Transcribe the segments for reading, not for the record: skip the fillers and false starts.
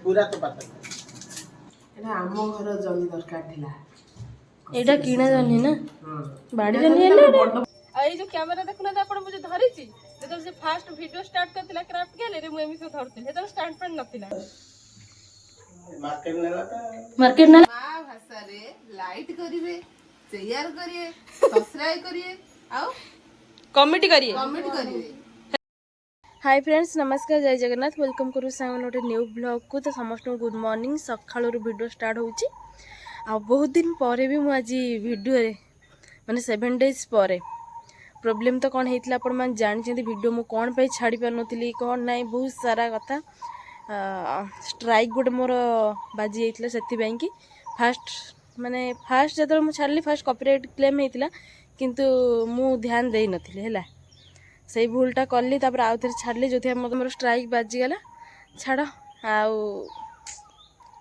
पूरा तो पता एटा आम घर जमी दरकार थिला एटा किणा जनी ना बाड़ी जनी हेले आई जो कैमरा देखुना त आपण मुझे धरिची जब से फास्ट वीडियो स्टार्ट करथिला क्राफ्ट गैलरी मु एमी से धरथिल हेतल स्टैंड पेन नथिला मार्केट ना मां भाषा रे लाइक करिवे शेयर करिवे सब्सक्राइब करिवे आउ कमेंट करिवे। हाय फ्रेंड्स नमस्कार जय जगन्नाथ वेलकम करू सामने गोटे न्यू ब्लॉग को तो समस्त गुड मॉर्निंग सकाळ वीडियो स्टार्ट होची आ बहुत दिन पर भी मु आज वीडियो रे माने 7 डेज पर प्रॉब्लम तो कौन होता आप जानते वीडियो मु कौन पे छाड़ी पार नी कौन ना बहुत सारा कथा स्ट्राइक गोटे मोर बाजी जाइए से कि फास्ट जो छाड़ी फास्ट कॉपीराइट क्लेम होता किंतु मु ध्यान दे नी है से भूलटा कली आउ थे छाड़ी जो मत मोर स्ट्राइक बाजीगला छाड़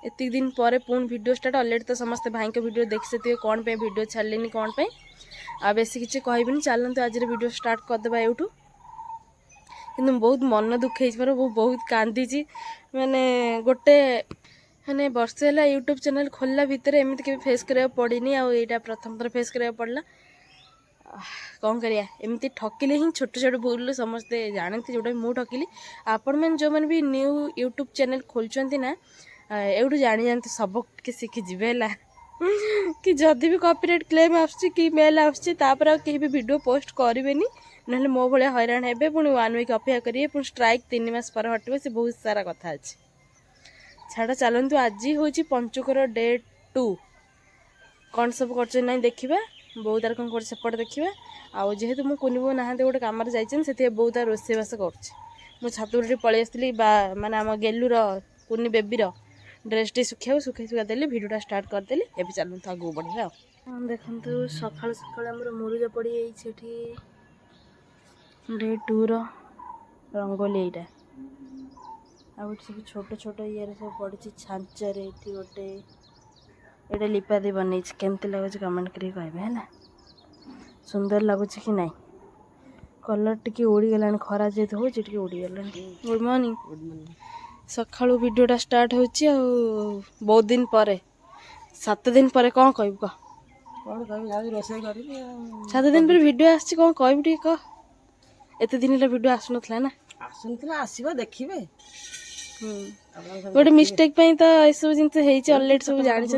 एतिक दिन पर पुणी वीडियो स्टार्ट अलरेडी तो समस्त भाई को वीडियो देखी से कौन पे वीडियो छाड़े कौन पे आ बेसी किसी कहबी चलते आज वीडियो स्टार्ट करदे यूट्यूब कि बहुत मन दुख हो बहुत कांदी माने गोटे माने वर्षे है यूट्यूब चैनल खोलला भितर एमती के फेस करा पड़नी आईटा प्रथम थर फेस करा पड़ला कौन करिया एमती ठकिले ही छोट छोट भूल समस्ते जानते जोटा मु ठकिली आपण मैंने जो मैंने भी न्यू यूट्यूब चैनल खोलुंट ना एवटू जानी जानते सब के शिखी जीवे है कि जदि भी कॉपीराइट क्लेम आसुची कि मेल आसुची तापर कहीं भी वीडियो पोस्ट करेंगे ना मो भाया हैरान हे पुणी 1 वीक अपेक्षा करेंगे पुणी स्ट्राइक 3 मास पर हटवे से बहुत सारा कथा अच्छे छाड़ चलतु आज हूँ पंचुकर डे 2 कौन सब कर ना देखा बहुत तार कौन करपट देखा आउ जेहेतु मो कुनी बो ना गोटे कम जाइए बहुत तार रोषेबास कर छात पलि आसती माने आम गेलूर कुनी बेबीर ड्रेस टी सुखा सुखा देली भिडियोटा स्टार्ट करदेली एवं चलते आगे बढ़िया देखो सका सका मुरुज पड़ जाइए डे 2 रंगोली यहाँ सब छोट छोट ये सब पड़ी छांचर ये गोटे ये लिपा दी बन केमती लगुच कमेंट करें है सुंदर लगुच कि नहीं कलर टी उड़ीगला खरा जेहतु हो उड़ीगला गुड मॉर्निंग सका वीडियोटा स्टार्ट हो बहुत दिन पर 7 दिन पर कौन कह सात दिन पर वीडियो आसी कौन कह कह एत दिन वीडियो आसन ना आसो देखिए गोटे मिस्टेक तो ये सब जिन अलरेडी सब जानते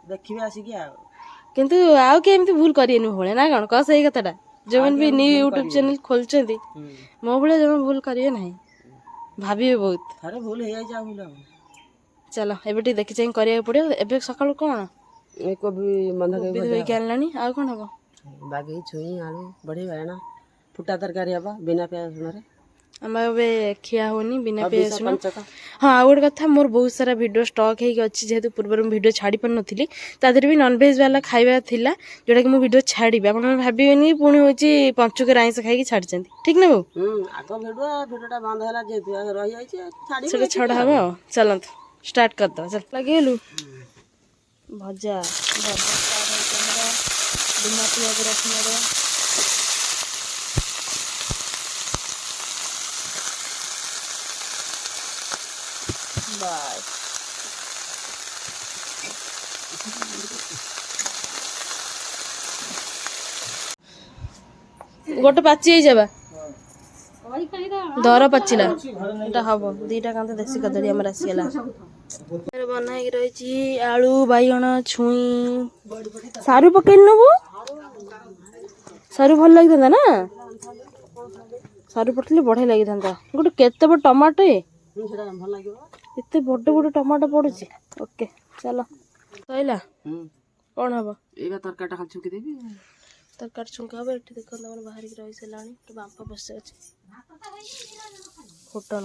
देखिए आसिक किंतु आउ के एमती भूल करेनि भाई ना कौन कह सही कथाटा जो मैंने भी न्यू यूट्यूब चैनल खोलते मो भाई जमा भूल करेंगे ना भावे बहुत अरे भूल हो जाए चलो एबे देखी चाहिए करा पड़ो एबे सका कौन कोबी बंधाकोबी धोईक आनी आ कौन हम बागी छुई आलू बढ़ी बायना फुटा तरकारी हवा बिना प्याज रसुण आम ए खिया होनी बिना प्याज रसुण हाँ आ गोटे कथा मोर बहुत सारा वीडियो स्टक होती जेहेतु पूर्व वीडियो छाड़ी पार नी तादेह भी नॉनवेज वाला खाଇବା थिला जोटा कि मु वीडियो छाड़ी आप भावेनि पुणी हूँ पंचुकर आइंस खाई छाड़ी ठीक ना भिडियोटा बंद है रही छड़ा हम चलत स्टार्ट करद चल लगे भजा बिना प्याज रसुण बाय गोटे पाची जावा दर पाचिला एटा हम दीटा कांत देसी कदली आम आसीगला बना रही आलू बाइगण छुई सारू पकड़ नबू सारू भल लगी था ना सारू पकड़े बढ़िया लगी था गोटे केते बड़ टमाटो एत बड़ बड़ टमाटो पड़ू ओके चलो सैला कौन हम ये तरकारी खाली छुकी देवी तरकारी छुंका हम ये देख बाहर रही सारा बांप बस फुटन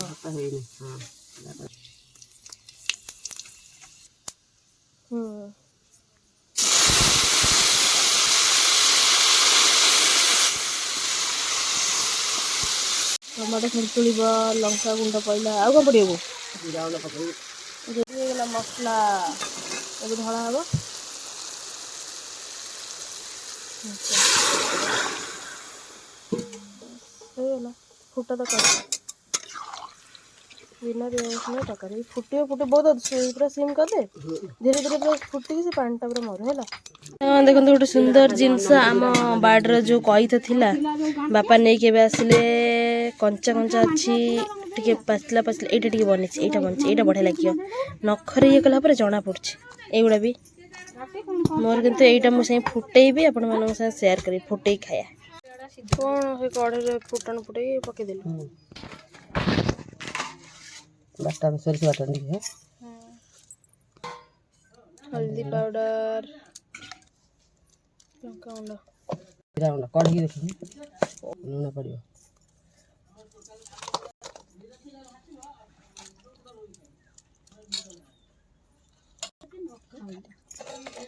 टमाटो सन्तुल लंका गुंड पड़ा आउ कौन पड़ो रेडी मसला अब धड़ा हम ହେଇଗଲା ଫୁଟା ତରକାରୀ ବିନା ପିଆଜ ରସୁଣ ତରକାରୀ ଫୁଟିବ ବହୁତ ପୁରା ସିମ୍ କରିଦେ ଧୀରେ ଧୀରେ ପୁରା ଫୁଟିକି ସେ ପାଣିଟା ପୁରା ମରୁ ହେଲା। ଦେଖନ୍ତୁ ଗୋଟେ ସୁନ୍ଦର ଜିନିଷ ଆମ ବାଡ଼ିର ଯେଉଁ କଇଥ ଥିଲା ବାପା ନେଇକି ଏବେ ଆସିଲେ କଞ୍ଚା କଞ୍ଚା ଅଛି ଟିକେ ପାଚିଲା ଏଇଟା ଟିକେ ବନିଛି ଏଇଟା ବଢ଼ିଆ ଲାଗିବ ନଖରେ ଇଏ କଲା ପରେ ଜଣା ପଡୁଛି ଏଇଗୁଡ଼ା ବି ମୋର କିନ୍ତୁ ଏଇଟା ମୁଁ ସାଙ୍ଗେ ଫୁଟେଇବି ଆପଣମାନଙ୍କ ସାଙ୍ଗେ ସେୟାର କରିବି ଫୁଟେଇ ଖାଇବା କ'ଣ ସେ କଢ଼େଇରେ ଫୁଟଣ ଫୁଟେଇ ପକେଇଦେଲୁ ବାଟନ ସୋରିଷ ବାଟନ ଟିକେ हल्दी पाउडर लंका गुंड जीरा गुंड कढ़ी देखिए लूण पड़ियो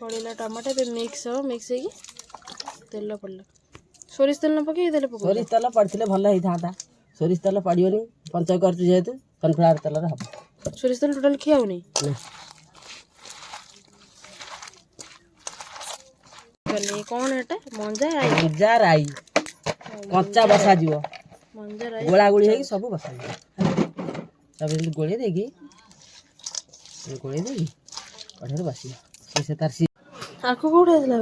पड़ेगा टमाटर पे मिक्स हो तेल पड़ला सोरिष तेल न पकई तेल पक सोरिष तेल पड़थिले भल हेई थाता सोरिष तेल पड़ियोनी पंचय करछु जेहेतु सनफ्लावर तेल रे हबो सोरिष तेल टोटल खियाउ नहीं कौन है मंजा राई कच्चा बसा जीव मंजा राई गोला गोली है सब बसा जीव सब गोले देगी कढ़े बस से तार सी आखु कोठे आइला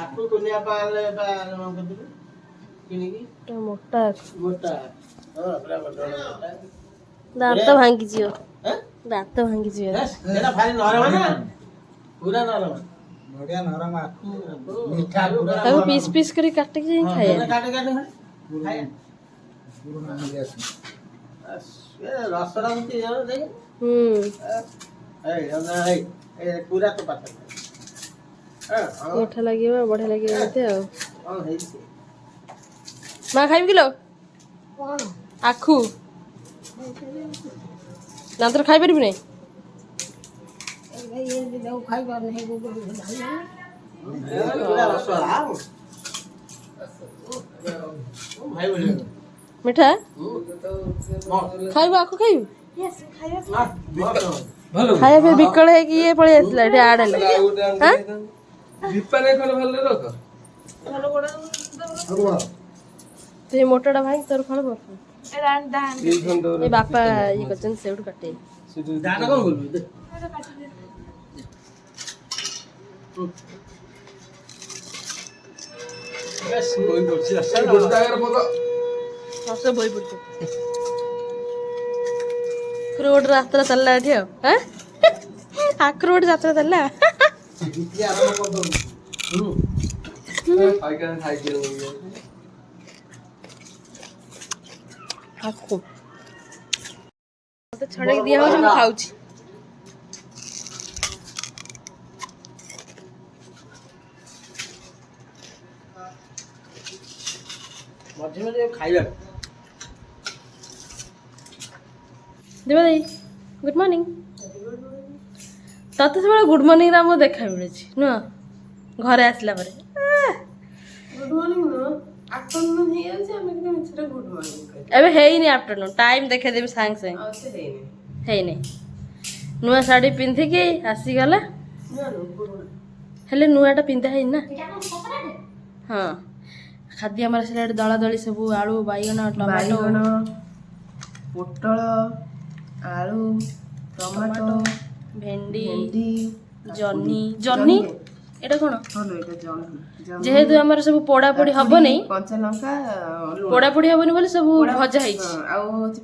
आखु दुनिया पाले तो मोटा मोटा हां बड़ा मोटा दांत भांगी जियो दांत भांगी जियो एटा भारी नरम ना पूरा नरम बढ़िया नरम आखु मीठा पूरा ताको पीस पीस करी काट के खाया काटे खाया पूरा मिल गया ये रसरा होती है देख ए पूरा तो पता मीठा लगे बढ़िया लगे माँ खाइब किलो आखु दांतर खाई पारि नहीं मीठा खाइब आखु खाइब खाया फिर बिकल है कि ये पड़े आसला एठी आड़ ले हां दीपाले कोन भले रख तो ये मोटाटा भाई तोर फल बर ए बापा ये कचन सेउड काटे दाना कोन बोलबे बस बोई पड़छ असल गुडदागर पका सबसे बोई पड़छ रोड रास्ता चलला एठी हैं आक्रोड यात्रा चलला इतली आराम कर दो साइकिल आखो तो छड़े दिया हो हम खाउची मध्य में खाइबा देवा दाई गुड मॉर्निंग तते सब गुड मॉर्निंग रा मो देखा मिले नुह घरे आसला परे गुड मॉर्निंग नो आफ्टरनून हे आछे हम एकदम इछरा गुड मॉर्निंग अबे है ही नहीं आफ्टरनून टाइम देखे देबे सांग से है नहीं नुआ साड़ी पिंधि के आसी गला हेले नुआटा पिंधा है ना हाँ खाद्य हमारा सिलेट दला दली सब आलू बैगन टमाटो पोटल आलू टमाटो भेंडी जन्नी जन्नी एटा कोन जेहेतु हमार सब पोड़ा पोड़ी हबो नहीं कंचा लंका पोड़ा पोड़ी हबो नहीं बोले सब भजा है आ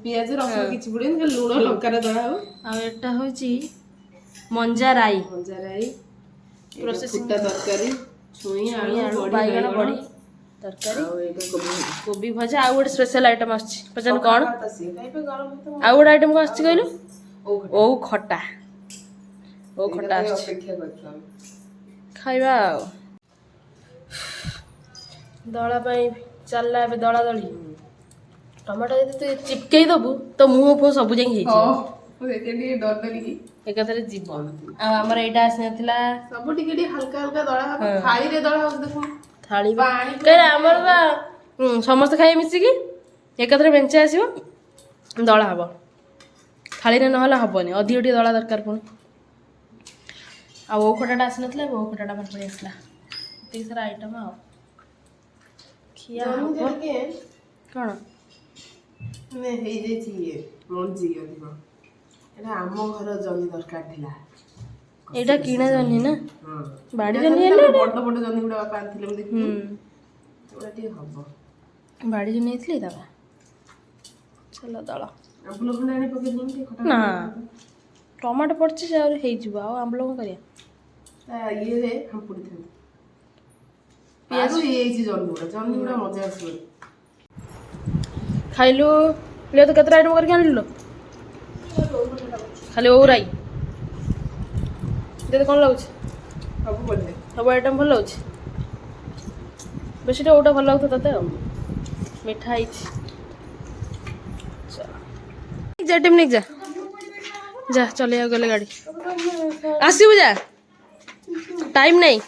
पियाज रसुन किछि पुडिन के लूण लंका रे दला हो आ एटा होची मंजा राई प्रोसेसिंग तरकारी छुई आलू बैगन बड़ी तरकारी कोबी भजा आ गोटे स्पेशल आइटम आछि पजन कोन आ गोटे आइटम को आछि कहलु ओ खट्टा आछि खाइबा दला पाई चलला बे दला दली टमाटो यदि तू चिपकेई दबु तो मुंह फो सब जाई हे एकाथरे जीव आ हमर एटा आसी नथिला सब टिके हल्का हल्का दला थाली रे दला हो देखो थाली कहे हमर बा समस्त खाइ मिसी की एकाथरे बेंचे आसीबो दला हबो थाली रे नहला हबोनी अधिक टी दला दरकार पुनी आ वो खटाटा आसी नथिला वो खटाटा पर पड़ी आसला एते सारा आइटम आ खिया कोन ମାନେ ହେଇଯାଇଛି ଇଏ ମଞ୍ଜି ଅଧିକ। ଏଇଟା ଆମ ଘର ଜହ୍ନି ଦରକାର ଥିଲା। ଏଇଟା କିଣା ଜହ୍ନି ନା? ହଁ ବାଡ଼ି ଏଇଟା ଜହ୍ନି ଜହ୍ନି ହେଲେ ବଡ ବଡ ଜହ୍ନି ଗୁଡ଼ା ବାପା ଆଣିଥିଲେ ମୁଁ ଦେଖିଲି। ଏଗୁଡ଼ା ଟିକେ ହବ। ବାଡ଼ି ଜହ୍ନି ହେଇଥିଲେ ଦବା। ଚାଲ ଦଳ। ଆମ୍ବୁଲ ଖଣ୍ଡେ ଆଣି ପକେଇ ଦିଅନ୍ତି ଟିକେ ଖଟା ନା ଖଟା ଟମାଟୋ ପଡ଼ିଛି ସେ ଆହୁରି ହେଇଯିବ। ଆଉ ଆମ୍ବୁଲ କ'ଣ କରିବା? ତା ଇଏରେ ହାମ୍ପୁଡ଼ିଥାନ୍ତି। ପିଆଜ ହେଇଯାଇଛି ଜହ୍ନି ଗୁଡ଼ା ମଜା ଆସିବ। ଖାଇଲୁ ପିଲେ ତ କେତେଟା ଆଇଟମ୍ କରିକି ଆଣିଲୁ? ଖାଲି ଓଉରାଇ ତତେ କ'ଣ ଲାଗୁଛି? ସବୁ ବଢ଼ିଆ। ସବୁ ଆଇଟମ୍ ଭଲ ଲାଗୁଛି? ବେଶୀ ଟିକେ ଓଉଟା ଭଲ ଲାଗୁଥିବ ତତେ ଆଉ। ମିଠା ହେଇଛି। ଯା ଟିମ୍ ନେଇକି ଯା ଚଲେଇବାକୁ ଗଲେ ଗାଡ଼ି। ଆସିବୁ ଯା ଟାଇମ୍ ନାହିଁ।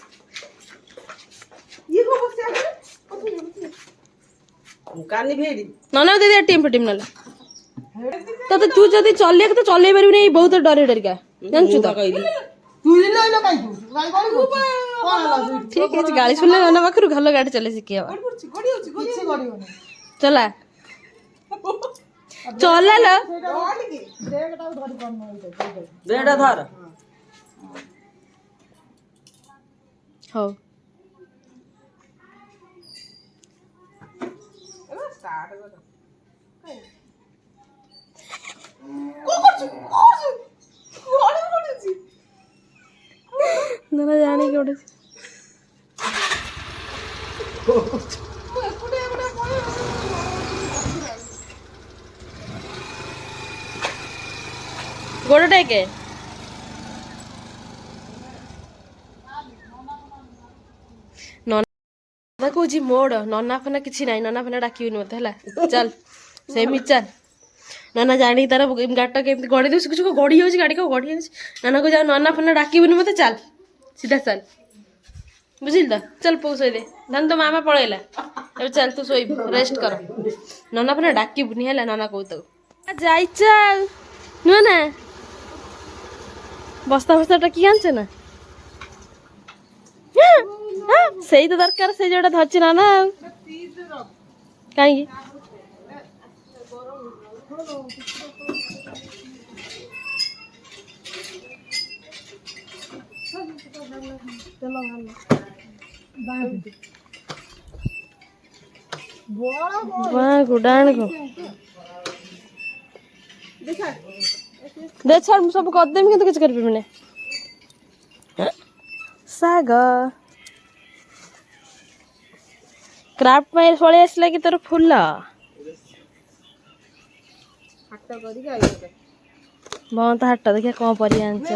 ନନା ଦିଦି ଟିମ୍ ଫିଟିମ୍ ନହେଲେ ତତେ ତୁ ଯଦି ଚଲେଇବାକୁ ତ ଚଲେଇ ପାରିବୁନି ବହୁତ ଡରି ଡରିକା ଜାଣିଛୁ ତ। ଠିକ ଅଛି ଗାଳି ଶୁଣିଲେ ନନା ପାଖରୁ ଭଲ ଗାଡ଼ି ଚଲେଇ ଶିଖେଇବା। ଚଲା ଚଲା ଲ ହଉ ନନା ଜାଣିକି ଗୋଟେ ଗୋଡ଼ ଟେକେ ନନା କହୁଛି ମୋଡ଼ ନନା ଫନା କିଛି ନାହିଁ। ନନା ଫନା ଡାକିବିନି ମତେ ହେଲା। ଚାଲ ସେମିତି ଚାଲ। ନନା ଜାଣିକି ତାର ଗାଡ଼ିଟା କେମିତି ଗଡ଼ି ଦେଉଛି କିଛି ଗଡ଼ି ଯାଉଛି ଗାଡ଼ି କଣ ଗଡ଼ି ଯାଉଛି। ନନା କହୁଛି ଆଉ ନନା ଫନା ଡାକିବୁନି ମତେ ଚାଲ ସିଧା ଚାଲ ବୁଝିଲି ତ। ଚାଲ ପୁଅ ଶୋଇଦେ ଧାନ ତ ମାମା ପଳେଇଲା ଏବେ ଚାଲ ତୁ ଶୋଇବୁ ରେଷ୍ଟ କର। ନନା ଫନା ଡାକିବୁନି ହେଲା। ନନା କହୁ ତାକୁ ଯାଇଛ ଆଉ ନୁହ ନା ବସ୍ତା ଫସ୍ତା ଟେକିକି ଆଣିଛ ନା। ସେଇ ତ ଦରକାର ସେଇ ଯୋଉଟା ଧରିଛି ନା ଆଉ କାହିଁକି ଦେ ଛାଡ଼ ମୁଁ ସବୁ କରିଦେବି କିନ୍ତୁ କିଛି କରିପାରିବିନି। ଶାଗ କ୍ରାଫ୍ଟ ପାଇଁ ପଳେଇ ଆସିଲା କି ତୋର ଫୁଲ ବନ୍ଦ ହାଟ ଦେଖିଆ କ'ଣ ପରିବା ଆଣିଛ।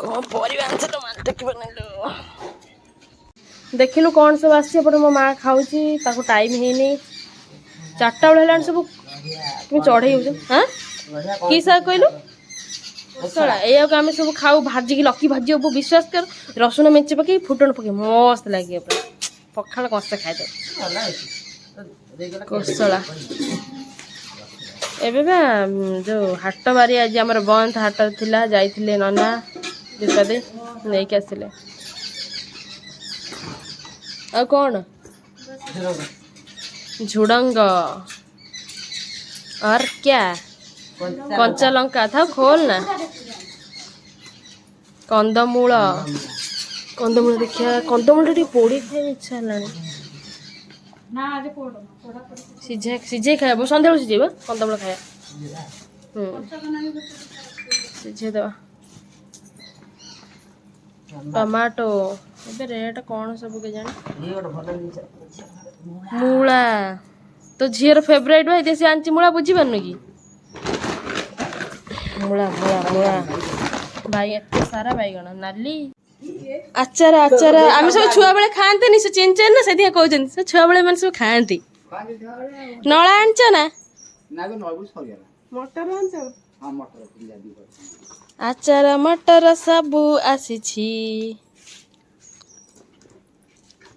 କ'ଣ ପରିବା ଆଣିଛ ତ ଦେଖିଲୁ କ'ଣ ସବୁ ଆସିଛି। ଏପଟେ ମୋ ମା ଖାଉଛି ତାକୁ ଟାଇମ୍ ହେଇନି 4ଟା ବେଳେ ହେଲାଣି ସବୁ তুমি ଚଢ଼େଇ ହେଉଛ। ହଁ କି ଶାଗ କହିଲୁ ଶଳା ଏଇଆକୁ ଆମେ ସବୁ ଖାଉ ଭାଜିକି ଲକି ଭାଜି ହବୁ ବିଶ୍ୱାସ କର ରସୁଣ ମେଞ୍ଚେ ପକେଇ ଫୁଟଣ ପକେଇ ମସ୍ତ ଲାଗିବ ପୁରା ପଖାଳ କଷା ଖାଇଦବ କୋଶଳା। ଏବେ ବା ଯେଉଁ ହାଟ ବାରି ଆଜି ଆମର ବନ୍ଦ ହାଟ ଥିଲା ଯାଇଥିଲେ ନନା ଦୀପା ଦେଇ ନେଇକି ଆସିଲେ। ଆଉ କ'ଣ ଝୁଡ଼ଙ୍ଗ और क्या କଞ୍ଚା ଲଙ୍କା ଥାଉ ଖୋଲ ନା। କନ୍ଦମୂଳ କନ୍ଦମୂଳ ଦେଖିବା କନ୍ଦମୂଳଟା ଟିକେ ପୋଡ଼ି ଖାଇବା ଇଚ୍ଛା ହେଲାଣି। ସିଝେଇ ଖାଇବା ସନ୍ଧ୍ୟାବେଳୁ ସିଝେଇବା କନ୍ଦମୂଳ ଖାଇବା ସିଝେଇ ଦେବା। ଟମାଟୋ ଏବେ ରେଟ୍ କ'ଣ ସବୁ କେଜାଣି। ମୂଳା ତୋ ଝିଅର ଫେଭରାଇଟ୍ ଭାଇ ଦେଶୀ ଆଣିଛି ମୂଳା ବୁଝିପାରୁନୁ କି। ମୂଳା ମୂଳା ମୂଳା ଭାଇ ଏତେ ସାରା ବାଇଗଣ ନାଲି ଆଚାର ଆଚାର ଆମେ ସବୁ ଛୁଆବେଳେ ଖାଆନ୍ତିନି ସେ ଚିହ୍ନିଛନ୍ତି ନା ସେଥିପାଇଁ କହୁଛନ୍ତି ସେ ଛୁଆବେଳେ ମାନେ ସବୁ ଖାଆନ୍ତି। ନଳା ଆଣିଛ ନା ଆଚାର ମଟର ସବୁ ଆସିଛି।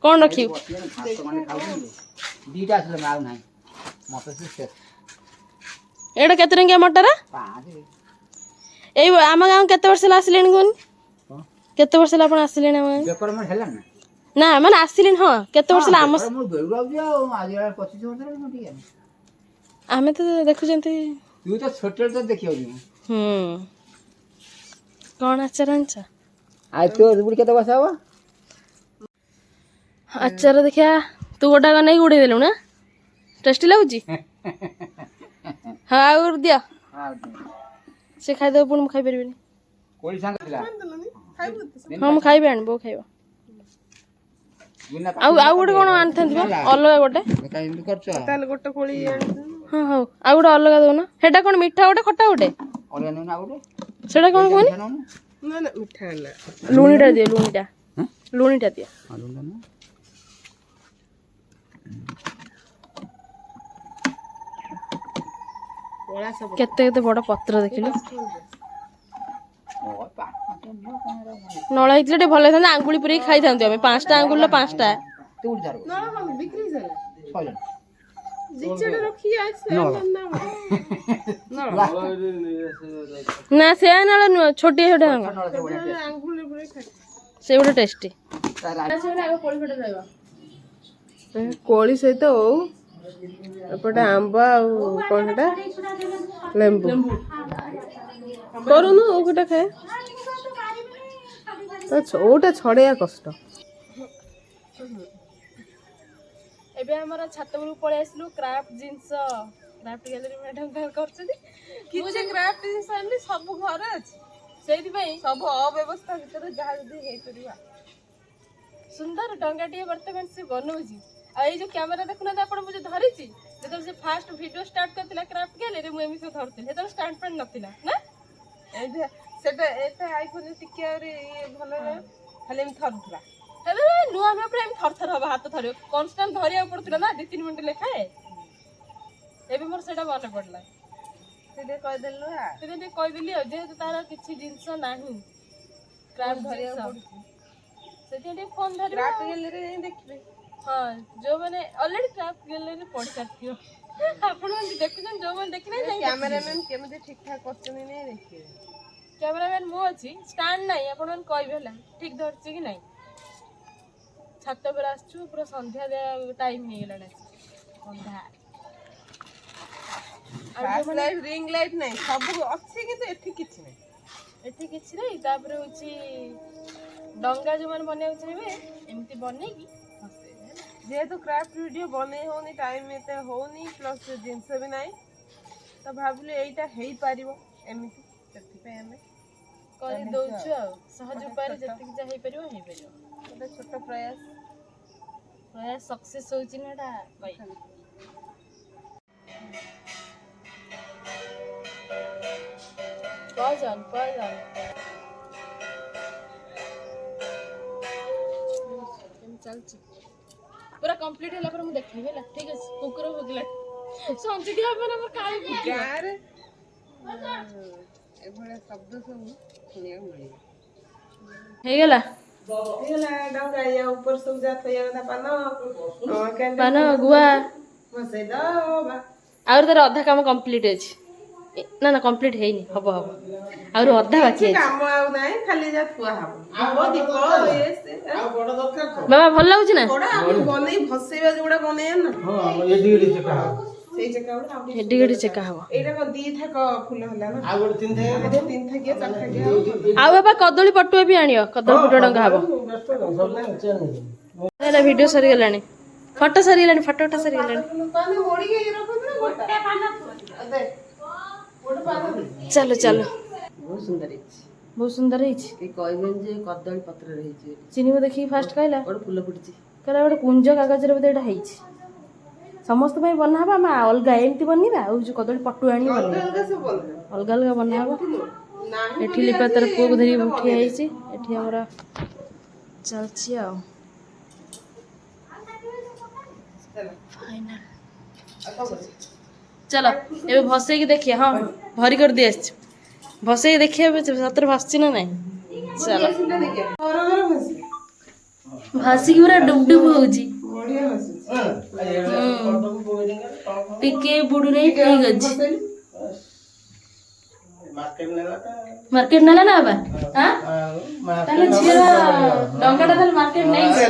କ'ଣ ରଖିବୁ ଏଇଟା କେତେ ଟଙ୍କିଆ ମଟର ଏଇ ଆମ ଗାଁ କେତେ ବର୍ଷ ହେଲା ଆସିଲେଣି କୁହନି କେତେ ବର୍ଷ ହେଲା ଆପଣ ଆସିଲେଣି ଆମ ଗାଁ ନା ମାନେ ଆସିଲିନି ହଁ କେତେ ବର୍ଷ ହେଲା ଆମ ମୁଁ ବେଳୁ ଆଉଛି ଆଉ ଆଜି 25 ବର୍ଷ ହେଲା ମୁଁ ଟିକେ ଆମେ ତ ଦେଖୁଛନ୍ତି। ତୁ ତ ଛୋଟବେଳେ ତ ଦେଖିବାକୁ କଣ ଆଚାର ଆଣିଛ? ଆଉ ତୋ ବୁଢ଼ୀ କେତେ ବର୍ଷ ହବ? ଆଚାର ଦେଖିଆ ତୁ ଗୋଟାକ ନେଇକି ଉଡେଇ ଦେଲୁ ନା ଟେଷ୍ଟି ଲାଗୁଛି। ହଁ ଆଉ ଦିଅ ସେ ଖାଇଦେବ ପୁଣି ମୁଁ ଖାଇପାରିବିନି। କୋଳି ସାଙ୍ଗ ଥିଲା ହଁ ମୁଁ ଖାଇବି ଆଣି ବୋଉ ଖାଇବ। ଆଉ ଗୋଟେ କଣ ଆଣିଥାନ୍ତି ବା ଅଲଗା ଗୋଟେ। ଏମିତି କରୁଛ ତାହେଲେ ଗୋଟେ କୋଳି ହଁ ହଉ ଆଉ ଗୋଟେ ଅଲଗା ଦଉନ। ସେଟା କଣ ମିଠା ଗୋଟେ ଖଟା ଗୋଟେ ଅଲଗା ନେଉନ ଆଉ ଗୋଟେ ସେଟା କଣ କୁହନି? ନା ନା ମିଠା ହେଲା ଲୁଣିଟା ଦିଅ ଲୁଣିଟା ଦିଅ। କେତେ କେତେ ବଡ ପତ୍ର ଦେଖିଲୁ। ନଳ ହେଇଥିଲେ ଟିକେ ଭଲ ହେଇଥାନ୍ତା। ଆଙ୍ଗୁଳି ପୁରେଇକି ଖାଇଥାନ୍ତୁ ଆମେ 5ଟା ଆଙ୍ଗୁଳିର 5ଟା। ନା ସେ ନଳ ନୁହଁ ଛୋଟିଆ ଛୋଟିଆ ସେ ଗୋଟେ ଟେଷ୍ଟି। କୋଳି ସହିତ ହଉ ଏପଟେ ଆମ୍ବ ଆଉ କଣ ସେଟା ଲେମ୍ବୁ କରୁନୁ ଗୋଟେ ଖାଏ ଓଟା ଛଡେଇବା କଷ୍ଟ। ଏବେ ଆମର ଛାତ ଉପରକୁ ପଳେଇ ଆସିଲୁ କ୍ରାଫ୍ଟ ଜିନିଷ କ୍ରାଫ୍ଟ ଗ୍ୟାଲେରୀ ମ୍ୟାଡାମ କରୁଛନ୍ତି। କିଛି କ୍ରାଫ୍ଟ ଜିନିଷ ଏମିତି ସବୁ ଘରେ ଅଛି ସେଇଥିପାଇଁ ସବୁ ଅବ୍ୟବସ୍ଥା ଭିତରେ ଯାହା ଯଦି ହେଇପାରିବ ସୁନ୍ଦର ଡଙ୍ଗାଟିଏ ବର୍ତ୍ତମାନ ସେ ବନଉଛି। ଆଉ ଏଇ ଯୋଉ କ୍ୟାମେରା ଦେଖୁନାହାନ୍ତି ଆପଣ ମୁଁ ଯୋଉ ଧରିଛି ଯେତେବେଳେ ସେ ଫାଷ୍ଟ ଭିଡିଓ ଷ୍ଟାର୍ଟ କରିଥିଲା କ୍ରାଫ୍ଟ ଗ୍ୟାଲେରୀ ମୁଁ ଏମିତି ସବୁ ଧରୁଥିଲି ସେତେବେଳେ ଷ୍ଟାଣ୍ଡ ଫ୍ୟାଣ୍ଡ ନଥିଲା ନା ସେଟା ଏଟା ଆଇଫୋନ ଟିକେ ଆହୁରି ଭଲ ଖାଲି ଏମିତି ଥରୁଥିଲା। ନୂଆ ନୂଆ ପୁରା ଏମିତି ଥରଥର ହବ ହାତ ଥରିବ କନଷ୍ଟାଣ୍ଟ ଧରିବାକୁ ପଡୁଥିଲା ନା 2-3 ମିନିଟ୍ ଲେଖାଏ। ଏବେ ମୋର ସେଇଟା ମନେ ପଡିଲା ଟିକେ କହିଦେଲି ଆଉ ଯେହେତୁ ତାର କିଛି ଜିନିଷ ନାହିଁ କ୍ରାଫ୍ଟ ଧରିବାକୁ ପଡୁଛି ସେଥିପାଇଁ ଟିକେ ଫୋନ ଧରିବ କ୍ରାଫ୍ଟ ଗ୍ୟାଲେରୀ ଦେଖିବେ। ହଁ ଯୋଉମାନେ ଅଲରେଡି କ୍ରାଫ୍ଟ ଗ୍ୟାଲେରୀ ପଢି ସାରିଥିବ ଆପଣ ଦେଖୁଛନ୍ତି ଯୋଉମାନେ ଦେଖିନାହାନ୍ତି କ୍ୟାମେରାମ୍ୟାନ କେମିତି ଠିକ ଠାକ କରୁଛନ୍ତି ନାଇଁ ଦେଖିବେ। କ୍ୟାମେରାମ୍ୟାନ ମୁଁ ଅଛି ଷ୍ଟାଣ୍ଡ ନାହିଁ ଆପଣ ମାନେ କହିବେ ହେଲା ଠିକ ଧରିଛି କି ନାଇଁ। ଛାତ ଉପରେ ଆସିଛୁ ପୁରା ସନ୍ଧ୍ୟା ଟାଇମ ହେଇଗଲାଣି ଅନ୍ଧାର। ରିଙ୍ଗ ଲାଇଟ ନାହିଁ ସବୁ ଅଛି କିନ୍ତୁ ଏଠି କିଛି ନାହିଁ। ଏଠି କିଛି ନାହିଁ ତାପରେ ହଉଛି ଡଙ୍ଗା ଯୋଉମାନେ ବନେଇବାକୁ ଚାହିଁବେ ଏମିତି ବନେଇକି ଯେହେତୁ କ୍ରାଫ୍ଟ ଭିଡିଓ ବନେଇ ହଉନି ଟାଇମ ଏତେ ହଉନି ପ୍ଲସ୍ ଜିନିଷ ବି ନାହିଁ ତ ଭାବିଲି ଏଇଟା ହେଇପାରିବ ଏମିତି ସେଥିପାଇଁ ଆମେ କରିଦଉଛୁ ଆଉ ସହଜ ଉପାୟରେ ଯେତିକି ଯାହା ହେଇପାରିବ ହେଇପାରିବ। ଗୋଟେ ଛୋଟ ପ୍ରୟାସ ସକ୍ସେସ୍ ହଉଛି ନା ଏଟା କହିବି। ଚାଲିଛି ପୁରା କମ୍ପ୍ଲିଟ ହେଲା ପରେ ମୁଁ ଦେଖିବି ହେଲା ଠିକ ଅଛି। କୁକୁର ଭୋଗିଲା ସଞ୍ଚିଟି ହବ ନା ମୋର କାଳେ ଗାଁରେ ଏଭଳିଆ ଶବ୍ଦ ସବୁ ଶୁଣିବାକୁ ମିଳିବ। ହେଇଗଲା ଡଙ୍ଗା ୟା ଉପରେ ସବୁ ଯାହା ଥୋଇବା କଥା ପାନ ଗୁଆ ବସେଇ ଦବା। ଆହୁରି ତାର ଅଧା କାମ କମ୍ପ୍ଲିଟ ଅଛି। ନା ନା କମ୍ପ୍ଲିଟ ହେଇନି ହବ ଆହୁରି ଅଧା ବାକି ଅଛି। କାମ ଆଉ ନାହିଁ ଖାଲି ଯା ଥୁଆ ହବ। ବାବା ଭଲ ଲାଗୁଛି ନା ବନେଇ ଭସେଇବା ଯୋଉଟା ବନେଇବା ନା ସେଇ ଚେକା ଏଠି ଗଠି ଚେକା ହବ। ଏଇଟା କଣ 2 ଥାକ ଫୁଲ ହେଲା ନା ଆଉ ଗୋଟେ 3 ଥାକିଆ 4 ଥାକିଆ ଆଉ ବାବା କଦଳୀ ପଟୁଆ ବି ଆଣିବ କଦଳୀ ପଟୁଆ ଡଙ୍ଗା ହବ। ଭିଡିଓ ସରିଗଲାଣି ଫଟୋ ସରିଗଲାଣି ଫଟୋ ସରିଗଲାଣି। ଚାଲ ଚାଲ ବହୁତ ସୁନ୍ଦର ହେଇଛି। ବହୁତ ସୁନ୍ଦର ହେଇଛି। କେହି କହିବେନି ଯେ କଦଳୀ ପତ୍ରରେ ହେଇଛି। ଚିନିକୁ ଦେଖିକି ଫାଷ୍ଟ କହିଲା ଗୋଟେ ଫୁଲ ଫୁଟିଛି କହିଲା ଗୋଟେ କୁଞ୍ଜ କାଗଜରେ ବୋଧେ ଏଇଟା ହେଇଛି। ସମସ୍ତ ପାଇଁ ବନା ହବ ଆମେ ଅଲଗା ଏମିତି ବନେଇବା ଆଉ ଯୋଉ କଦଳୀ ପଟୁ ଆଣିକି ବନେଇବା ଅଲଗା ଅଲଗା ବନା ହବ। ଏଠି ଲିପା ତାର ପୁଅକୁ ଧରିକି ଠିଆ ହେଇଛି ଏଠି ଆମର ଚାଲିଛି ଆଉ ଫାଇନାଲ। ଚାଲ ଏବେ ଭସେଇକି ଦେଖିବା। ହଁ ଭରି କରି ଦେଇ ଆସିଛୁ ଭସେଇକି ଦେଖିବା ସତରେ ଭାସୁଛି ନା ନାଇଁ। ଚାଲ ଭାସିକି ପୁରା ଡୁବ ଡୁବ ହଉଛି ଟିକେ ବୁଡୁ ନାହିଁ ଠିକ ଅଛି। ମାର୍କେଟ ନେଲା ନା ବାବା? ଆଉ ତାହେଲେ ଝିଅ ଡଙ୍ଗାଟା ତାହେଲେ ମାର୍କେଟ ନେଇଛି,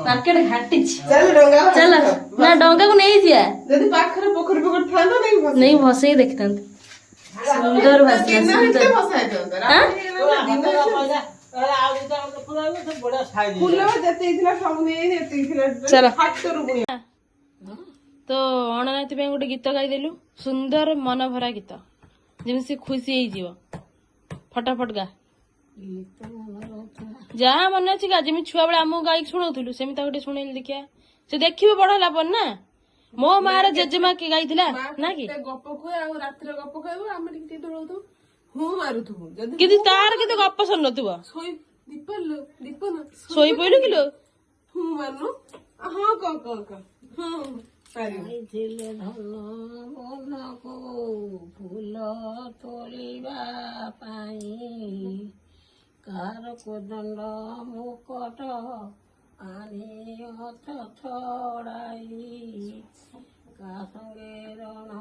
ମାର୍କେଟ ଘାଟିଛି। ଚାଲ ଡଙ୍ଗା ଚାଲ ନା ଡଙ୍ଗାକୁ ନେଇଯିବା, ଯଦି ପାଖରେ ପୋଖରୀ ଥାନ୍ତା ନେଇ ଭସେଇ ଦେଖିଥାନ୍ତି। ସୁନ୍ଦର ଭାସିଲା, ସୁନ୍ଦର। ଆଁ? ଫୁଲ ଯେତିକି ଥିଲା ସବୁ ନେଇ ଯେତିକି ଥିଲା ଚାଲ। ହାତରୁ ପୁଣି ତ ଅଣନାତି ପାଇଁ ଗୋଟେ ଗୀତ ଗାଇଦେଲୁ, ସୁନ୍ଦର ମନ ଭରା ଗୀତ, ଯେମିତି ସେ ଖୁସି ହେଇଯିବ। ଫଟାଫଟ ଗା, ଯାହା ମନେ ଅଛି ଗା, ଯେମିତି ଛୁଆ ବେଳେ ଆମକୁ ଗାଇକି ଶୁଣଉଥିଲୁ ସେମିତି ତାକୁ ଟିକେ ଶୁଣେଇଲି ଦେଖିଆ, ସେ ଦେଖିବ ବଡ ହେଲା ପରେ ନା। ମୋ ମା ର ଜେଜେମା କିଏ ଗାଇଥିଲା ନା କି? ଗପ କୁହେ ଆଉ ରାତିରେ ଗପ କହିବୁ ଆମେ ଟିକେ ଟିକେ ଦୌଡୁଥିବୁ ହୁଁ ମାରୁଥିବୁ ଯଦି କିନ୍ତୁ ତାର କିନ୍ତୁ ଗପ ସରିନଥିବ। ଦୀପନ ଶୋଇ ପଇଲୁ କିଲୋ? ହୁଁ ମାନୁ ହଁ କହ ହଁ ଯାଇଥିଲେ ଧନ ବନକୁ ଫୁଲ ତୋଳିବା ପାଇଁ, କାହାର କୋଦଣ୍ଡ ମୁକଟ ଆଣି ଅଥ ଛଡ଼ାଇ, କାହା ସଙ୍ଗେ ରଣ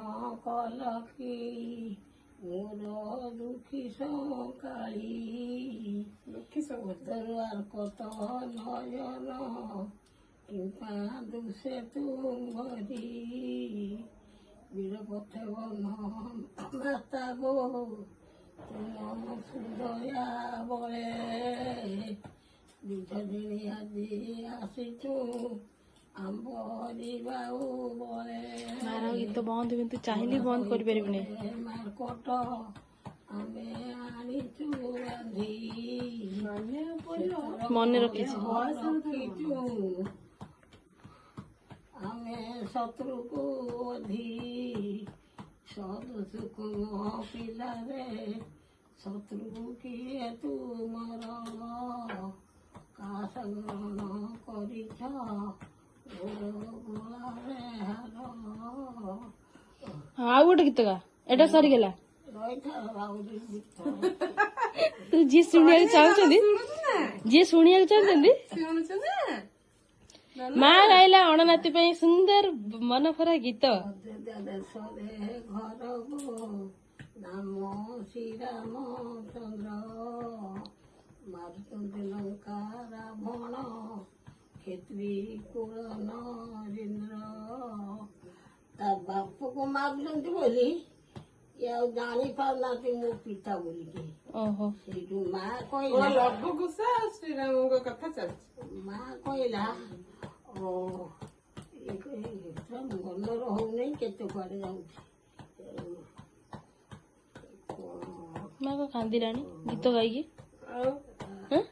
କଲ କି ମୋର ଦୁଃଖୀ ସକାଳି, ଉତ୍ତର ଆର୍କତ ନୟନ କିମ୍ପା ଦୁଷେ ତୁଙ୍ଗରି, ବୀର ପଥେ ବନ ମାତା ଗো ତୁମ ସୁଦୟା ବଳେ, ବିଧ ଦିନି ଆଜି ଆସିଛୁ ଆମ୍ବ ବାଉ ବଳେ, ମାର ଗୀତ ବନ୍ଦ କିନ୍ତୁ ଚାହିଁଲି ବନ୍ଦ କରିପାରିବିନି। ମାର୍କଟ ଆମେ ଆଣିଛୁ ରାନ୍ଧି, ମନେ ରଖିଛି। ରଖିଛୁ ଆମେ ଶତ୍ରୁକୁ ଅଧି, ସଦ୍ ସୁକୁମ ପିଲାରେ ଶତ୍ରୁ କିଏ ତୁମର, କାହା ସଂଗ୍ରହଣ କରିଛ ଗୋଳାରେ ହାର। ଆଉ ଗୋଟେ ଗୀତ ଗା, ଏଟା ସରିଗଲା। ଯିଏ ଶୁଣିବାକୁ ଚାହୁଁଛନ୍ତି, ଯିଏ ଶୁଣିବାକୁ ଚାହୁଁଛନ୍ତି, ମା ଗାଇଲା ଅଣନାତି ପାଇଁ ସୁନ୍ଦର ମନ ଭରା ଗୀତ। ଦେଶରେ ଘରକୁ ନାମ ଶ୍ରୀରାମ ଚନ୍ଦ୍ର, ମାରୁଛନ୍ତି ଲଙ୍କା ରାବଣ କ୍ଷେତ୍ରୀ କୁଳ ନରେନ୍ଦ୍ର, ତା ବାପକୁ ମାରୁଛନ୍ତି ବୋଲି ଆଉ ଜାଣି ପାରୁନାହାନ୍ତି ମୋ ପିତା ବୋଲିକି। ଓହୋ, ସେଇଠୁ ମା କହିଲା, ଲବକୁଶ ଶ୍ରୀରାମଙ୍କ କଥା ଚାଲିଛି। ମା କହିଲା ମନର ହଉନେଇ କେତେ କୁଆଡେ ଯାଉଛି। ମା କଣ କାନ୍ଦିଲାଣି ଗୀତ ଗାଇକି? ଆଉ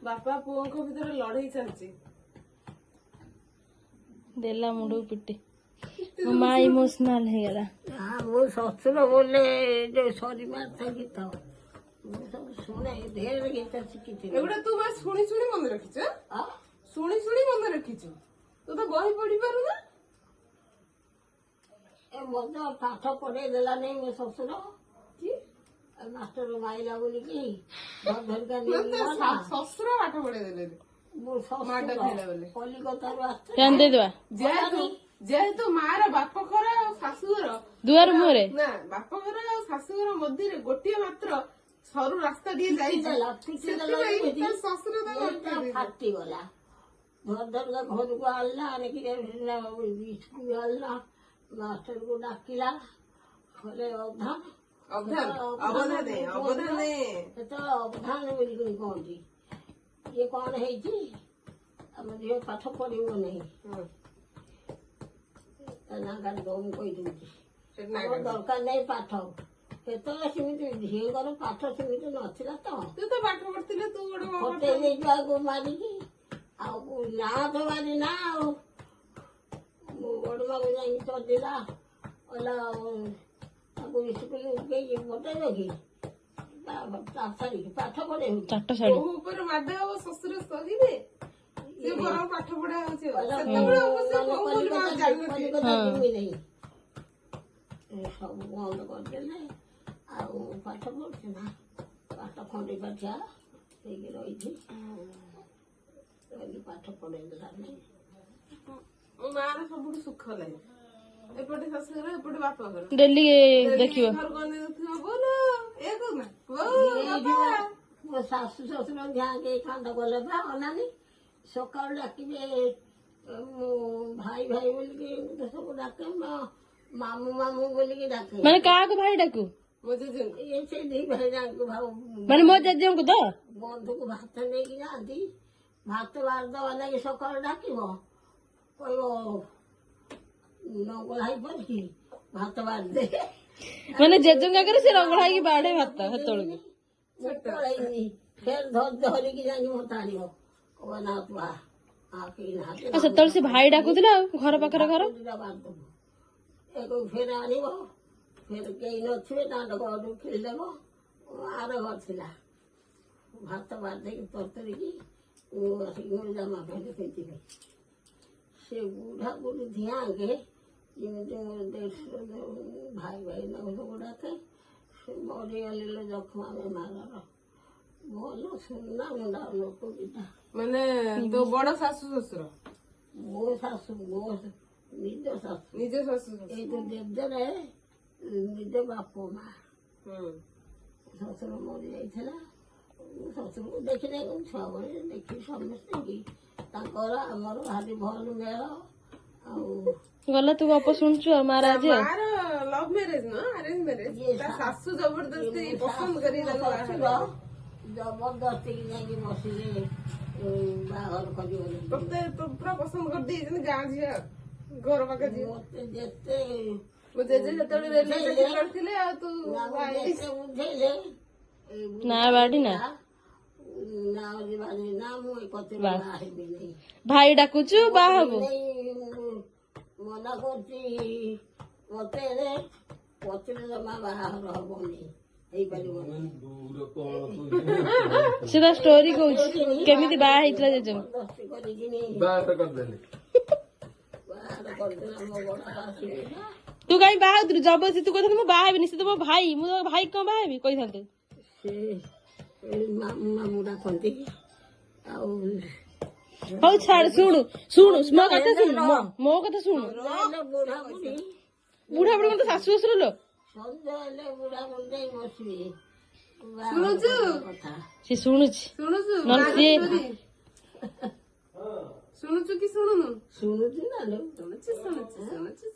ବାପା ପୁଅଙ୍କ ଭିତରେ ଲଢେଇ ଚାଲିଛି। ଦେଲା ମୁଣ୍ଡକୁ ପିଟି, ମୋ ମା ଇମୋସନାଲ ହେଇଗଲା। ମୋ ଶ୍ୱଶୁର ବୋଲେ ଯୋଉ ସରି ମାର୍ଥ ଗୀତ ମୁଁ ସବୁ ଶୁଣେ, ଢେର ଗୀତ ଶିଖିଥିଲି। ଏଗୁଡା ତୁ ବା ଶୁଣି ଶୁଣି ମନେ ରଖିଛୁ? ଶୁଣି ଶୁଣି ମନେ ରଖିଛୁ? ତୁ ତ ବହି ପଢି ପାରୁନା। ଏ ମତେ ପାଠ ପଢେଇ ଦେଲାନି ମୋ ଶ୍ୱଶୁର, ମାଷ୍ଟର ମାଇଲା ବୋଲିକି ଶ୍ୱଶୁର ପାଠ ପଢେଇ ଦେଲେ। ମୋ ଶ୍ୱଶୁର କଲିକତାରୁ ଆସିଥିଲେ। ଫ୍ୟାନ ଦେଇଦବା ଯେହେତୁ ମାର ବାପ ଘର ଆଉ ଶାଶୁଘର ଦୁଆର ମୁହଁରେ, ନା ବାପ ଘର ଆଉ ଶାଶୁଘର ମଧ୍ୟରେ ଗୋଟିଏ ମାତ୍ର ସରୁ ରାସ୍ତା ଟିକେ ଯାଇଛି, ଶ୍ୱଶୁର ଫାଟିଗଲା। ଧର ଘରକୁ ଆଣିଲା, ଆଣିକି ସ୍କୁଲ ଆଣିଲା, ମାଷ୍ଟରକୁ ଡାକିଲା, କହିଲେ ଅବଧାନ ବୋଲିକି କହନ୍ତି, ଇଏ କଣ ହେଇଛି ଆମ ଝିଅ ପାଠ ପଢିବ ନାହିଁ, ଦମ କହିଦଉଛି ଦରକାର ନାହିଁ ପାଠ। ସେତେବେଳେ ସେମିତି ଝିଅଙ୍କର ପାଠ ସେମିତି ନଥିଲା ତ, ତୁ ତ ପାଠ ପଢିଥିଲେ ତୁ ଫଟେଇ ଦେଇଛୁ ମାରିକି, ଆଉ ନା ତ ମାରି ନା ଆଉ ବଡମାକୁ ଯାଇକି ଚଦିଲା କହିଲା ତାକୁ ସ୍କୁଲ ଫଟେଇବ କି ଛାଡ଼ିକି ପାଠ ପଢେଇବୁ। ଚାଟ ଶାଢୀ ଉପରେ ମାଡ ହବ ଶ୍ୱଶୁର ସହିବେ, ସେ ବରଂ ପାଠ ପଢା ହଉଛି ସବୁ ବନ୍ଦ କରିଦେଲେ। ଆଉ ପାଠ ପଢୁଛି ନା, ପାଠ ଖଣ୍ଡି ପାଠିଆ ହେଇକି ରହିଛି, ପାଠ ପଢେଇ ଦେଲାନି। ମୋ ମାର ସବୁଠୁ ସୁଖ ଲାଗେ। ଏପଟେ ଶାଶୁଘର ଏପଟେ ବାପ ଘର ଡେଲି ଦେଖିବ। ଘରକୁ ଅନେଇଥିବ ବୋଲ ଏ କହୁନା ବୋଉ ବାପା ମୋ ଶାଶୁ ଶ୍ୱଶୁର ଧ୍ୟାନ କେହି କାନ୍ଦ କଲେ ବା ଅନାନି ସକାଳୁ ଡାକିବେ ମୁଁ ଭାଇ ଭାଇ ବୋଲିକି ତ ସବୁ ଡାକେ ମାମୁଁ ମାମୁଁ ବୋଲିକି ଡାକେ ମାନେ କାହାକୁ ଭାଇ ଡାକୁ? ମୋ ଜେଜେଙ୍କୁ ଇଏ ସେ ଦି ଭାଇ ଯାଙ୍କୁ ମାନେ ମୋ ଜେଜେଙ୍କୁ ତ? ବନ୍ଧୁକୁ ଭାତ ନେଇକି ଯାଆନ୍ତି ଭାତ ବାରଦବା ଲାଗି ସକାଳୁ ଡାକିବ କହିବ ନଙ୍ଗଳା ହେଇ ପଡିକି ଭାତ ବାରିଦେ ମାନେ ଜେଜେଙ୍କ ଆଗରେ ସେ ରଙ୍ଗଳା ହେଇକି ବାଢେ ଭାତ ସେତେବେଳକୁ। ମୁଁ ପଳେଇନି ଫେର ଧରିକି ଯାଇକି ମତେ ଆଣିବ କହିବ ନା ତୁ ଆ କେହି ନାହାନ୍ତି ଆଉ ସେତେବେଳେ ସେ ଭାଇ ଡାକୁଥିଲା ଆଉ ଘର ପାଖରେ ଘର। ଫେର ଆଣିବ ଫେର କେହି ନଥିବେ ଦାଣ୍ଡ ଘରକୁ ଖେଳିଦେବ ଆର ଘର ଥିଲା ଭାତ ବାରିଦେଇକି ତରତରିକି ଆସିକି ଜାମା ପ୍ୟାଣ୍ଟ ପିନ୍ଧିବେ ସେ ବୁଢା ବୁଢୀ ଧିଆଁକେ ଯେମିତି ମୋର ଦେଢ଼ଶୁର ଭାଇ ଭାଇ ସବୁ ଡାକେ ସେ ମରିଗଲେ ଜଖମା ବେମାରର ଭଲ ସୁନା ମୁଣ୍ଡା ଲୋକ ଦିଟା ମାନେ ତୋ ବଡ ଶାଶୁ ଶ୍ୱଶୁର ମୋ ଶାଶୁ ମୋ ନିଜ ଶାଶୁ ନିଜ ଶାଶୁ ଏଇ ତ ଜେଜେରେ ନିଜ ବାପ ମା ଶ୍ୱଶୁର ମରିଯାଇଥିଲା ଶ୍ୱଶୁରକୁ ଦେଖିଲେ ଛୁଆବେଳେ ଦେଖି ସମସ୍ତେ ତାଙ୍କର ଆମର ଭାରି ଭଲ ମେଳ ଆଉ ଗଲା ତୁ ଗପ ଶୁଣୁଛୁ ଆଉ ମହାରାଜ। ମାର ଲଭ ମ୍ୟାରେଜ ନା ଆରେଞ୍ଜ ମ୍ୟାରେଜ ତା ଶାଶୁ ଜବରଦସ୍ତି ପସନ୍ଦ କରି ତାକୁ ବାହା ଜବରଦସ୍ତି କି ଯାଇକି ବସିଲେ ବାହାଘର କରିବ ତତେ ତ ପୁରା ପସନ୍ଦ କରିଦେଇଛନ୍ତି ଗାଁ ଝିଅ ଘର ପାଖ ଝିଅ ମତେ ଯେତେ ମୋ ଜେଜେ ଯେତେବେଳେ ରେଲୱେ ଚାକିରି କରିଥିଲେ ଆଉ ତୁ ଯେତେ ବୁଝେଇଲେ ନା ବାଡି ନା ନା ଯିବାନି ନା ମୁଁ ଏ କତିରେ ବାହା ହେବି ନାହିଁ ଭାଇ ଡାକୁଛୁ ବାହା ହବୁ। ମନା କରୁଛି ମତେ ପଛରେ ଜମା ବାହାଘର ହବନି ହେଇପାରିବନି ସେ ତା ଷ୍ଟୋରି କହୁଛି କେମିତି ବାହା ହେଇଥିଲା ଜେଜେଙ୍କୁ। ଜବରଦସ୍ତି କରିକିନି ବାହାଘର କରିଦେଲା ମୋ ବଡ ଶାଶୁ ତୁ କାହିଁ ବାହା ହଉଥିଲୁ ଜବରଦସ୍ତି ତୁ କହିଥାନ୍ତୁ ମୁଁ ବାହା ହେବିନି ସେ ତ ମୋ ଭାଇ ମୁଁ ତ ଭାଇ କଣ ବାହା ହେବି କହିଥାନ୍ତୁ। ସେ ମାମୁଁ ମାମୁଁ ଡାକନ୍ତି ଆଉ ହଉ ଛାଡ ଶୁଣୁ ଶୁଣୁ ମୋ କଥା ଶୁଣୁ ମୋ କଥା ଶୁଣୁ ବୁଢା ବୁଢୀ ବୁଢା ବୁଢୀ ମତେ ଶାଶୁ ଶ୍ୱଶୁର ଲୋ ସନ୍ଧ୍ୟା ହେଲେ ବୁଢା ବୁଢୀ ଯାଇ ବସିବେ ଶୁଣୁଛୁ କଥା ସେ ଶୁଣୁଛି ଶୁଣୁଛୁ ନହେଲେ ସିଏ ଶୁଣୁଛୁ କି ଶୁଣୁନୁ ଶୁଣୁଛି ନା ଲୋ ଶୁଣୁଛି ଶୁଣୁଛି ଶୁଣୁଛି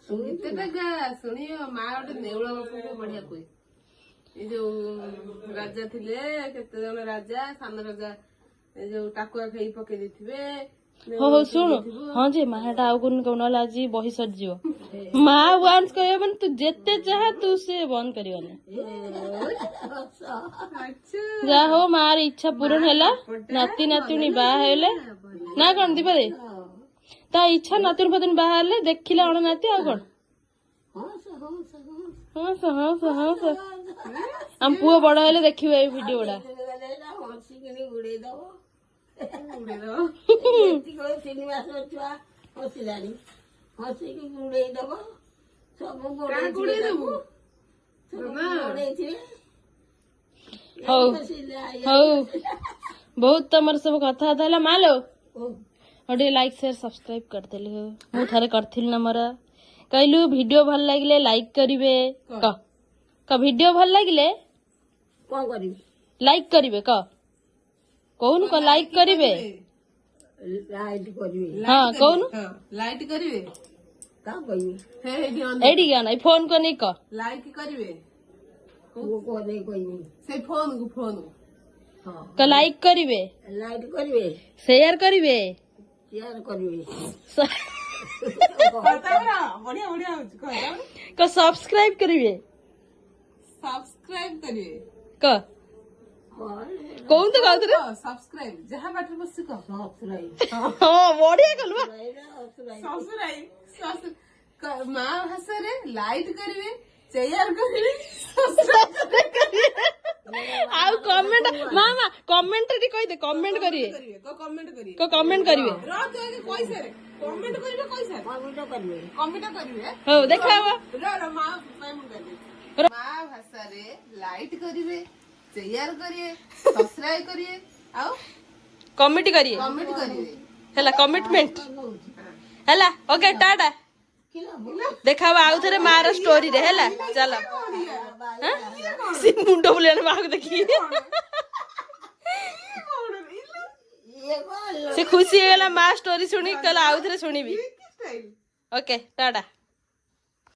ଶୁଣୁଛି ଏତେଟା ଗା ଶୁଣିବ ମା ଗୋଟେ ନେଉଳ ଗପକୁ ବଢିଆ କୁହେ ଏଇ ଯୋଉ ରାଜା ଥିଲେ କେତେ ଜଣ ରାଜା ସାନ ରାଜା ଏ ଯୋଉ ଟାକୁଆ ଖାଇ ପକେଇ ଦେଇଥିବେ ହଉ ହଉ ଶୁଣୁ ହଁ ଯେ ମାଟା ଆଉ କୋଉଦିନ କହୁ ନହେଲେ ଆଜି ବହି ସରିଯିବ ମା ୱାନ୍ସ କହିବ ମାନେ ତୁ ଯେତେ ଚାହା ତୁ ସେ ବନ୍ଦ କରିବନି। ଯାହା ହଉ ମାର ଇଚ୍ଛା ପୂରଣ ହେଲା ନାତି ନାତୁଣୀ ବାହା ହେଲେ ନା କଣ ଦୀପା ଦେ ତା ଇଚ୍ଛା ନାତୁଣୀ ଫାତୁଣୀ ବାହା ହେଲେ ଦେଖିଲେ ଅଣ ନାତି ଆଉ କଣ ଆମ ପୁଅ ବଡ ହେଲେ ଦେଖିବ ଏଇ ଭିଡିଓ ଗୁଡା। ହସିକିନି ଉଡେଇ ଦବ ତିନି ମାସ ଛୁଆ ହସିଲାଣି ହସିକି ଉଡେଇ ଦବ ସବୁ ଗୋଡେଇଥିବେ ହଉ ହଉ ବହୁତ ତମର ସବୁ କଥାବାର୍ତ୍ତା ହେଲା ମାଲୋ ଆଉ ଟିକେ ଲାଇକ୍ ସେୟାର ସବସ୍କ୍ରାଇବ କରିଦେଲି ମୁଁ ଥରେ କରିଥିଲି ନା ମୋର କହିଲୁ ଭିଡିଓ ଭଲ ଲାଗିଲେ ଲାଇକ୍ କରିବେ କ ଭିଡିଓ ଭଲ ଲାଗିଲେ କଣ କରିବି ଲାଇକ୍ କରିବେ କହୁନୁ ଲାଇକ୍ କରିବେ ଲାଇଟ୍ କରିବି ହଁ କହୁନୁ ଲାଇଟ୍ କରିବେ କଣ କହିବି ଏଇଠିକି ଆଣ ଏଇ ଫୋନ କରି କ ଲାଇକ୍ କରିବେ ପୁଅକୁ ଅନେଇ କହିବି ସେଇ ଫୋନ କୁ ଲାଇକ୍ କରିବେ ଲାଇଟ୍ କରିବେ ସେୟାର କରିବେ ସେୟାର କରିବେ ବଢିଆ ବଢିଆ ହଉଛି ସବସ୍କ୍ରାଇବ କରିବେ ସବସ୍କ୍ରାଇବ କରିବେ କହୁନୁ ତ କହୁଥିଲୁ ସବସ୍କ୍ରାଇବ ଯାହା ପାଟିରେ ବସି କହ ହଁ ବଢିଆ କଲୁ ମା ଭାଷାରେ ଲାଇଟ୍ କରିବେ ସେୟାର କରିବେ ଆଉ କମେଣ୍ଟ ମାମା କମେଣ୍ଟ କହିଦେ କମେଣ୍ଟ କରିବେ କମେଣ୍ଟ କରିବେ କମେଣ୍ଟ କରିବେ କହିସାରେ କମେଣ୍ଟ କରିବେ କହିସାରେ କମେଣ୍ଟ କରିବେ ହଉ ଦେଖାବ ମା ଭାଷାରେ ଲାଇଟ୍ କରିବେ ସେୟାର କରିବେ ସବସ୍କ୍ରାଇବ କରିବେ ଆଉ କମିଟି କରିବେ କମେଣ୍ଟ କରିବେ ହେଲା କମିଟମେଣ୍ଟ ହେଲା ଓକେ ଟାଟା ଦେଖା ହବା ଆଉ ଥରେ ମାର ଷ୍ଟୋରି ରେ ହେଲା ଚାଲ ସେ ମୁଣ୍ଡ ବୁଲେଇଲାଣି ମାକୁ ଦେଖି ସେ ଖୁସି ହେଇଗଲା ମା ଷ୍ଟୋରି ଶୁଣି କହିଲା ଆଉ ଥରେ ଶୁଣିବି ଓକେ ଟାଟା